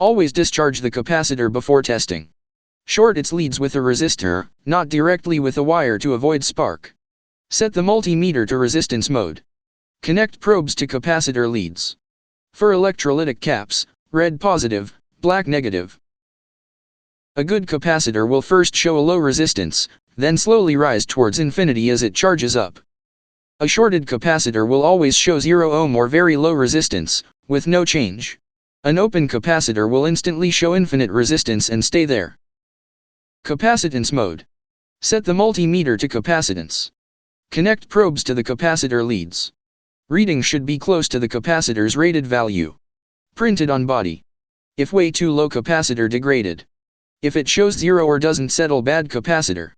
Always discharge the capacitor before testing. Short its leads with a resistor, not directly with a wire to avoid spark. Set the multimeter to resistance mode. Connect probes to capacitor leads. For electrolytic caps, red positive, black negative. A good capacitor will first show a low resistance, then slowly rise towards infinity as it charges up. A shorted capacitor will always show 0 ohm or very low resistance, with no change. An open capacitor will instantly show infinite resistance and stay there. Capacitance mode. Set the multimeter to capacitance. Connect probes to the capacitor leads. Reading should be close to the capacitor's rated value. Printed on body. If way too low, capacitor degraded. If it shows 0 or doesn't settle, bad capacitor.